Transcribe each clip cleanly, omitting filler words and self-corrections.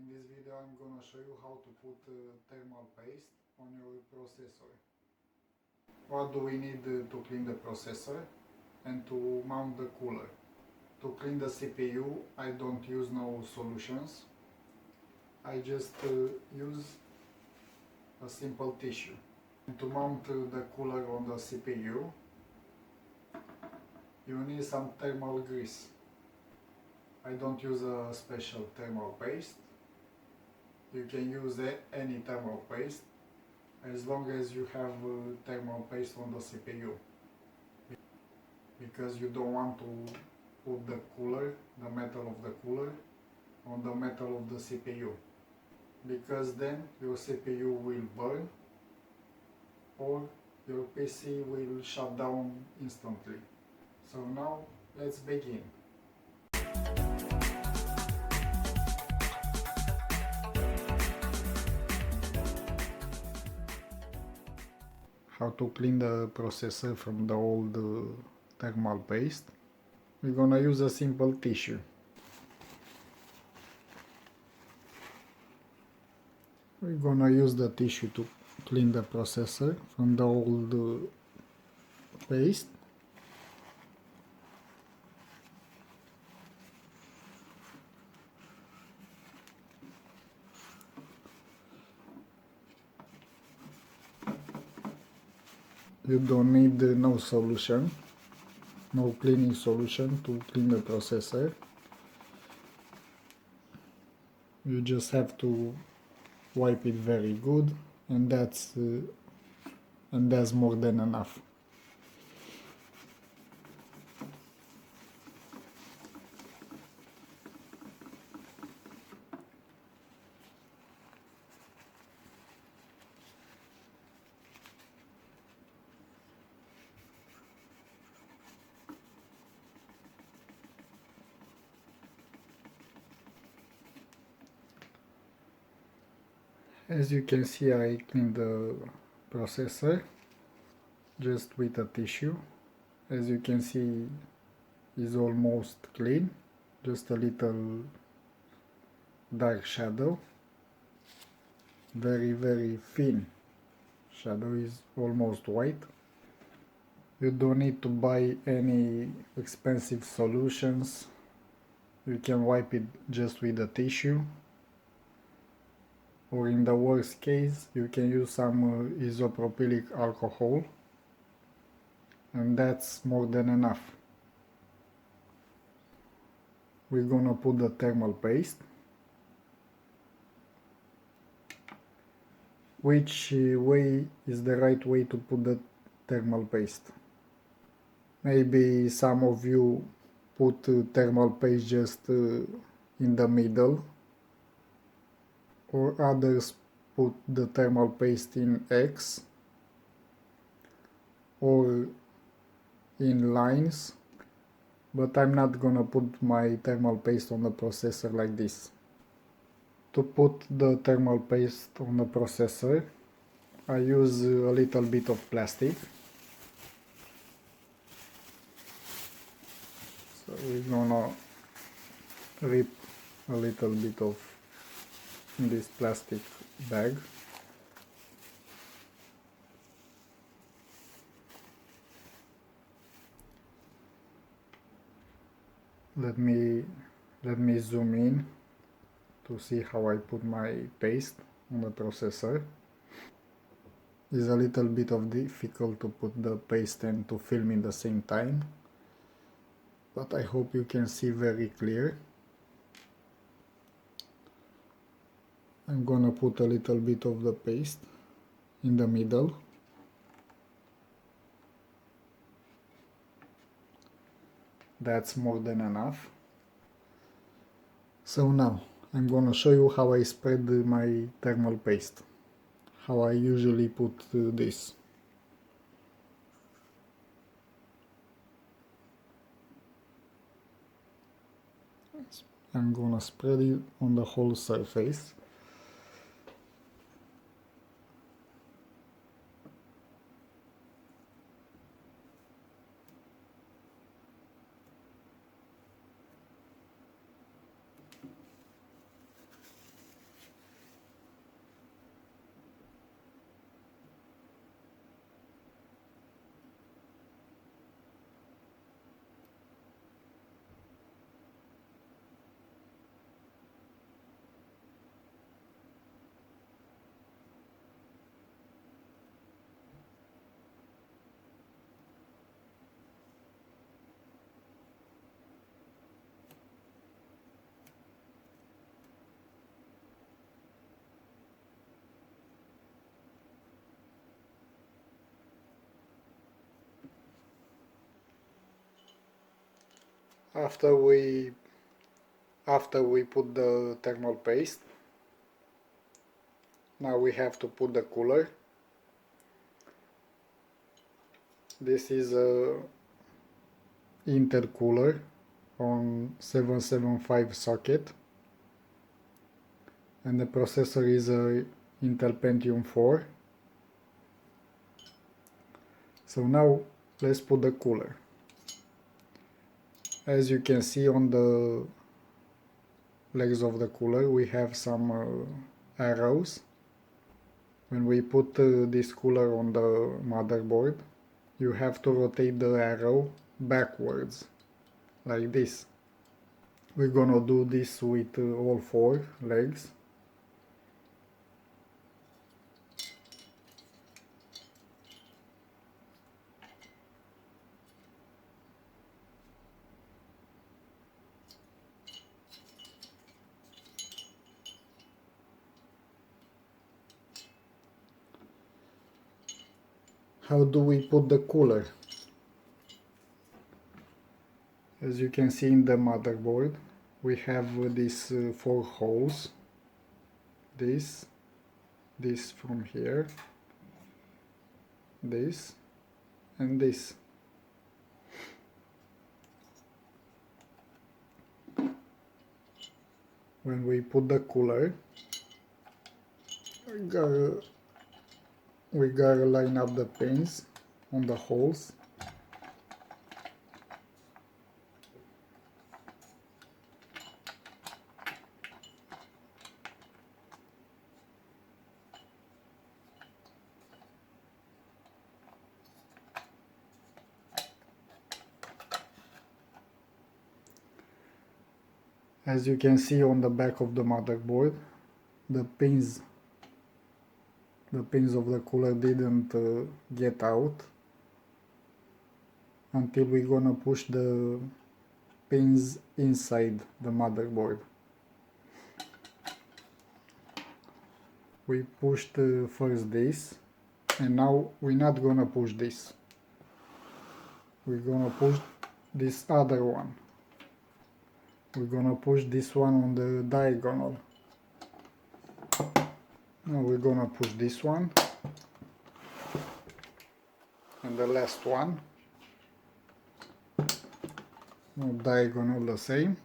In this video I'm gonna show you how to put thermal paste on your processor. What do we need to clean the processor and to mount the cooler? To clean the CPU I don't use no solutions. I just use a simple tissue. And to mount the cooler on the CPU you need some thermal grease. I don't use a special thermal paste. You can use any thermal paste as long as you have thermal paste on the CPU, because you don't want to put the cooler, the metal of the cooler, on the metal of the CPU, because then your CPU will burn or your PC will shut down instantly. So now let's begin. How to clean the processor from the old thermal paste. We're gonna use a simple tissue. We're gonna use the tissue to clean the processor from the old paste. You don't need no solution, no cleaning solution to clean the processor. You just have to wipe it very good, and that's more than enough. As you can see, I cleaned the processor just with a tissue. As you can see, it's almost clean, just a little dark shadow, very thin shadow, is almost white. You don't need to buy any expensive solutions. You can wipe it just with a tissue, or in the worst case you can use some isopropylic alcohol, and that's more than enough. We're gonna put the thermal paste. Which way is the right way to put the thermal paste? Maybe some of you put thermal paste just in the middle, or others put the thermal paste in X or in lines, but I'm not gonna put my thermal paste on the processor like this. To put the thermal paste on the processor, I use a little bit of plastic. So we're gonna rip a little bit of this plastic bag. Let me zoom in to see how I put my paste on the processor. It's a little bit of difficult to put the paste and to film in the same time, but I hope you can see very clear. I'm gonna put a little bit of the paste in the middle. That's more than enough. So now I'm gonna show you how I spread my thermal paste, how I usually put this. I'm gonna spread it on the whole surface. After we put the thermal paste, now we have to put the cooler. This is a intercooler on 775 socket, and the processor is a Intel Pentium 4. So now let's put the cooler. As you can see on the legs of the cooler we have some arrows. When we put this cooler on the motherboard, you have to rotate the arrow backwards, like this. We're gonna do this with all 4 legs. How do we put the cooler? As you can see in the motherboard, we have these 4 holes. This from here, this, and this. When we put the cooler, we gotta line up the pins on the holes. As you can see on the back of the motherboard, the pins of the cooler didn't get out until we're gonna push the pins inside the motherboard. We pushed first this, and now we're not gonna push this. We're gonna push this other one. We're gonna push this one on the diagonal. Now we're gonna push this one and the last one. Now diagonal the same.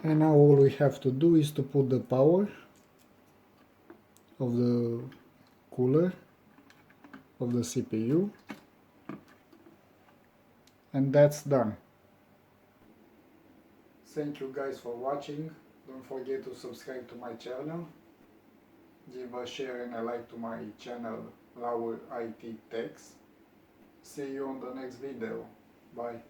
And now all we have to do is to put the power of the cooler of the CPU, and that's done. Thank you guys for watching. Don't forget to subscribe to my channel. Give a share and a like to my channel, Laur IT Techs. See you on the next video. Bye.